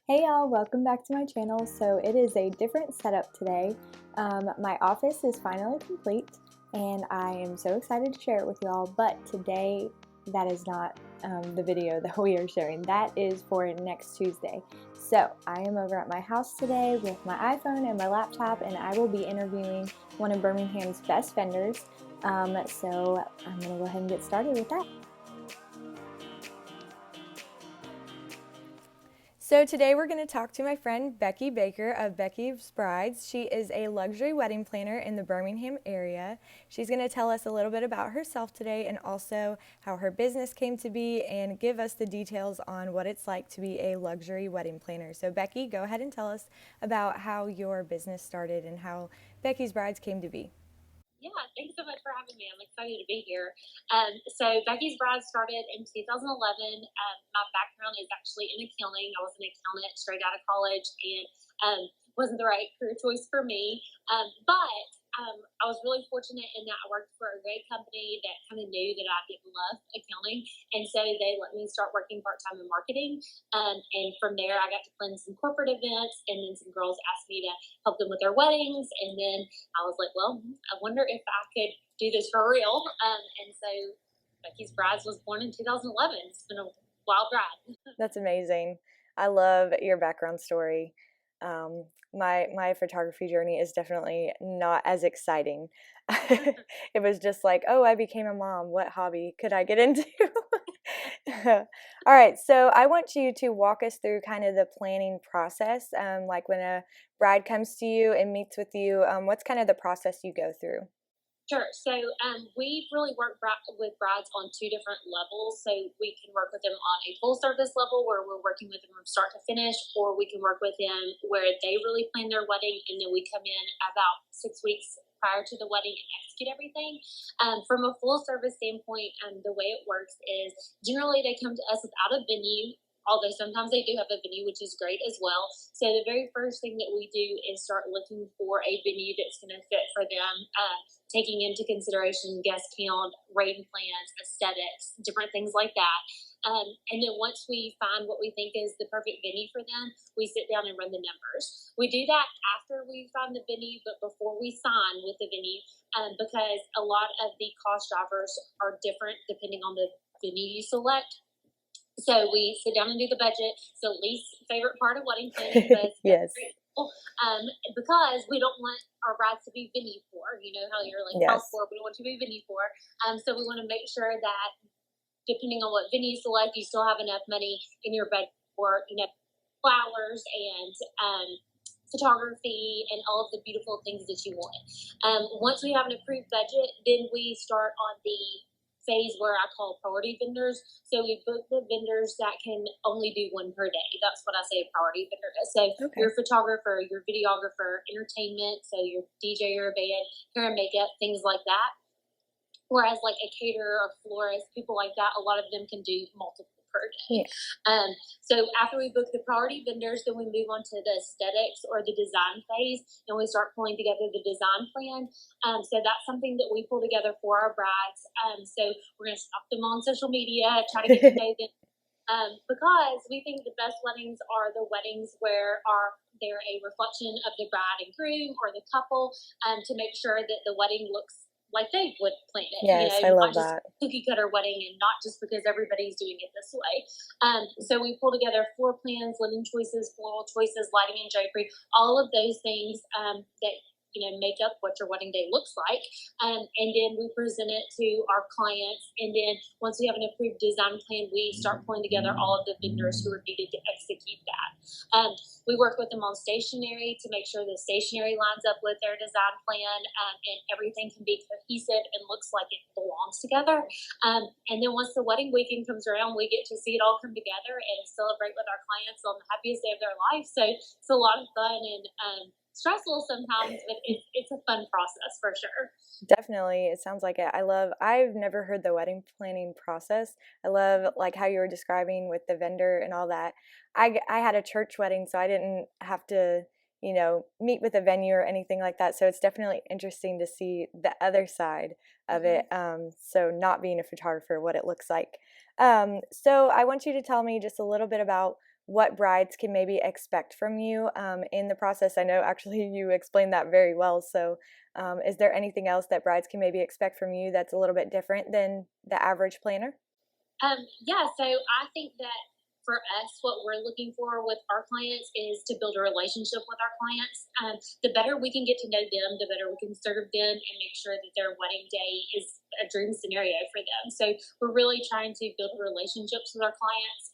Hey y'all, welcome back to my channel. So it is a different setup today. My office is finally complete and I am so excited to share it with y'all, but today that is not the video that we are sharing. That is for next Tuesday. So I am over at my house today with my iPhone and my laptop, and I will be interviewing one of Birmingham's best vendors. So I'm gonna go ahead and get started with that. So today we're going to talk to my friend Becky Baker of Becky's Brides. She is a luxury wedding planner in the Birmingham area. She's going to tell us a little bit about herself today and also how her business came to be and give us the details on what it's like to be a luxury wedding planner. So Becky, go ahead and tell us about how your business started and how Becky's Brides came to be. Yeah, thanks so much for having me. I'm excited to be here. So Becky's Bride started in 2011. My background is actually in accounting. I was an accountant straight out of college, and wasn't the right career choice for me. But I was really fortunate in that I worked for a great company that kind of knew that I didn't love accounting, and so they let me start working part time in marketing. And from there, I got to plan some corporate events, and then some girls asked me to help them with their weddings, and then I was like, well, I wonder if I could do this for real. And so Becky's Brides was born in 2011. It's been a wild ride. That's amazing. I love your background story. My photography journey is definitely not as exciting. It was just like, oh, I became a mom. What hobby could I get into? All right, so I want you to walk us through kind of the planning process. Like when a bride comes to you and meets with you, what's kind of the process you go through? Sure. So we really work with brides on two different levels. So we can work with them on a full service level where we're working with them from start to finish, or we can work with them where they really plan their wedding and then we come in about 6 weeks prior to the wedding and execute everything. From a full service standpoint, the way it works is generally they come to us without a venue, although sometimes they do have a venue, which is great as well. So the very first thing that we do is start looking for a venue that's going to fit for them, taking into consideration guest count, rating plans, aesthetics, different things like that. And then once we find what we think is the perfect venue for them, we sit down and run the numbers. We do that after we find the venue, but before we sign with the venue, because a lot of the cost drivers are different depending on the venue you select. So we sit down and do the budget. It's the least favorite part of wedding planning, but Yes. because we don't want our brides to be venue poor. You know how you're like house Yes. poor, we don't want to be venue poor. So we want to make sure that depending on what venue you select, you still have enough money in your budget for flowers and photography and all of the beautiful things that you want. Once we have an approved budget, then we start on the phase where I call priority vendors. So we book the vendors that can only do one per day. That's what I say a priority vendor is. So Okay. your photographer, your videographer, entertainment, so your DJ or band, hair and makeup, things like that. Whereas like a caterer or florist, people like that, a lot of them can do multiple per day. Yeah. So after we book the priority vendors, then we move on to the aesthetics or the design phase, and we start pulling together the design plan. So that's something that we pull together for our brides. So we're going to stalk them on social media, try to get to know them. Because we think the best weddings are the weddings where they're a reflection of the bride and groom or the couple, to make sure that the wedding looks like they would plan it. Yes, I love not just that. cookie cutter wedding and not just because everybody's doing it this way. So we pull together floor plans, linen choices, floral choices, lighting and drapery, all of those things that make up what your wedding day looks like. And then we present it to our clients. And then once we have an approved design plan, we start pulling together all of the vendors who are needed to execute that. We work with them on stationery to make sure the stationery lines up with their design plan, and everything can be cohesive and looks like it belongs together. And then once the wedding weekend comes around, we get to see it all come together and celebrate with our clients on the happiest day of their life. So it's a lot of fun and stressful sometimes, but it's a fun process for sure. Definitely. It sounds like it. I've never heard the wedding planning process. I love like how you were describing with the vendor and all that. I had a church wedding, so I didn't have to, meet with a venue or anything like that. So it's definitely interesting to see the other side of it. So not being a photographer, what it looks like. So I want you to tell me just a little bit about what brides can maybe expect from you in the process. I know actually you explained that very well. So is there anything else that brides can maybe expect from you that's a little bit different than the average planner? Yeah, so I think that for us, what we're looking for with our clients is to build a relationship with our clients. The better we can get to know them, the better we can serve them and make sure that their wedding day is a dream scenario for them. So we're really trying to build relationships with our clients.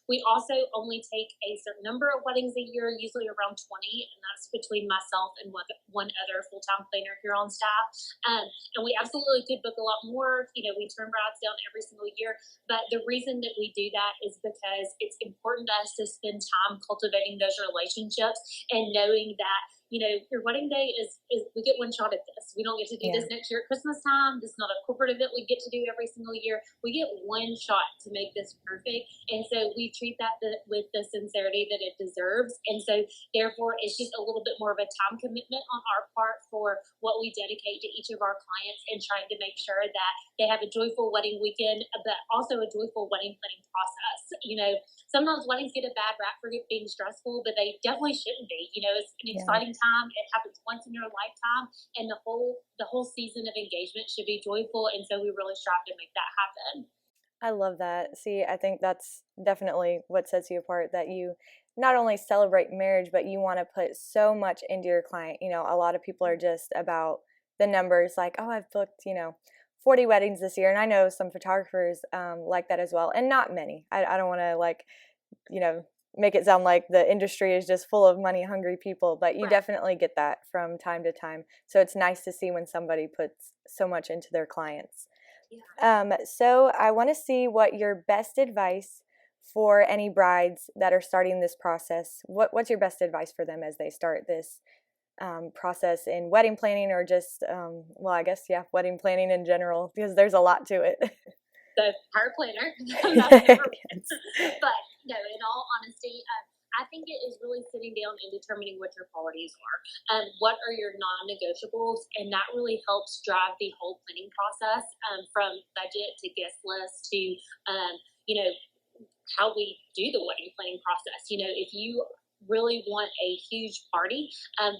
We also only take a certain number of weddings a year, usually around 20, and that's between myself and one other full-time planner here on staff. And we absolutely could book a lot more. We turn brides down every single year, but the reason that we do that is because it's important to us to spend time cultivating those relationships and knowing that your wedding day is we get one shot at this. We don't get to do this next year at Christmas time. This is not a corporate event we get to do every single year. We get one shot to make this perfect. And so we treat that with the sincerity that it deserves. And so therefore it's just a little bit more of a time commitment on our part for what we dedicate to each of our clients and trying to make sure that they have a joyful wedding weekend, but also a joyful wedding planning process. Sometimes weddings get a bad rap for being stressful, but they definitely shouldn't be. It's an exciting time. It happens once in your lifetime, and the whole season of engagement should be joyful. And so we really strive to make that happen. I love that. See, I think that's definitely what sets you apart, that you not only celebrate marriage, but you want to put so much into your client. A lot of people are just about the numbers, like, oh, I've booked, 40 weddings this year. And I know some photographers like that as well, and not many. I don't want to make it sound like the industry is just full of money hungry people, but you definitely get that from time to time. So it's nice to see when somebody puts so much into their clients. So I want to see what your best advice for any brides that are starting this process. What's your best advice for them as they start this process in wedding planning, or just, wedding planning in general, because there's a lot to it. The power planner. Yes. But no, in all honesty, I think it is really sitting down and determining what your priorities are. What are your non-negotiables? And that really helps drive the whole planning process, from budget to guest list to, how we do the wedding planning process. If you really want a huge party,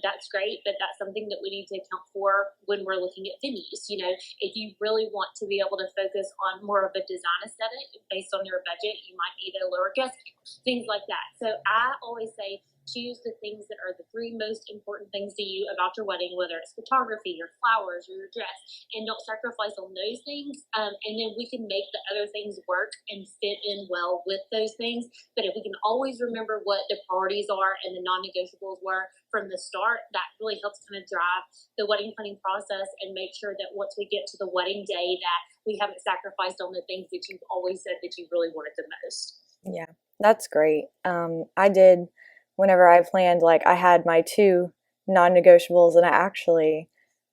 that's great, but that's something that we need to account for when we're looking at venues. If you really want to be able to focus on more of a design aesthetic based on your budget, you might need a lower guest count, things like that. So I always say choose the things that are the three most important things to you about your wedding, whether it's photography, your flowers, or your dress, and don't sacrifice on those things. And then we can make the other things work and fit in well with those things. But if we can always remember what the priorities are and the non-negotiables were from the start, that really helps kind of drive the wedding planning process and make sure that once we get to the wedding day that we haven't sacrificed on the things that you've always said that you really wanted the most. Yeah, that's great. I did, whenever I planned, I had my two non-negotiables, and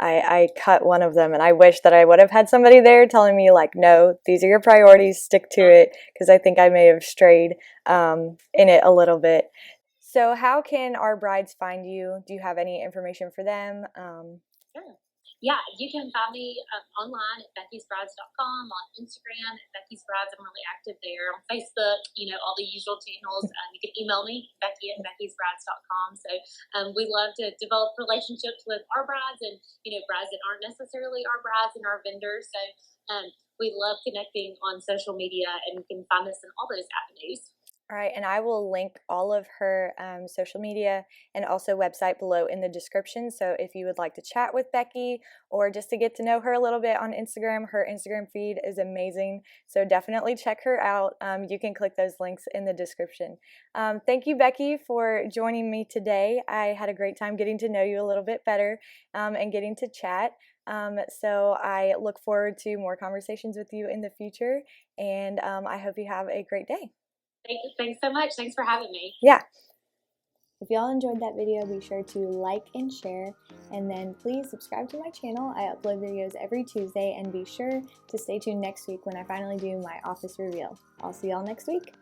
I cut one of them, and I wish that I would have had somebody there telling me, no, these are your priorities, stick to it, because I think I may have strayed in it a little bit. So how can our brides find you? Do you have any information for them? Sure. Yeah, you can find me online at beckysbrides.com, on Instagram at Becky's Brides. I'm really active there. On Facebook, all the usual channels. You can email me, Becky at beckysbrides.com. So we love to develop relationships with our brides and, brides that aren't necessarily our brides and our vendors. So we love connecting on social media, and you can find us in all those avenues. All right, and I will link all of her social media and also website below in the description. So if you would like to chat with Becky or just to get to know her a little bit on Instagram, her Instagram feed is amazing. So definitely check her out. You can click those links in the description. Thank you, Becky, for joining me today. I had a great time getting to know you a little bit better and getting to chat. So I look forward to more conversations with you in the future, and I hope you have a great day. Thanks so much. Thanks for having me. Yeah. If y'all enjoyed that video, be sure to like and share, and then please subscribe to my channel. I upload videos every Tuesday, and be sure to stay tuned next week when I finally do my office reveal. I'll see y'all next week.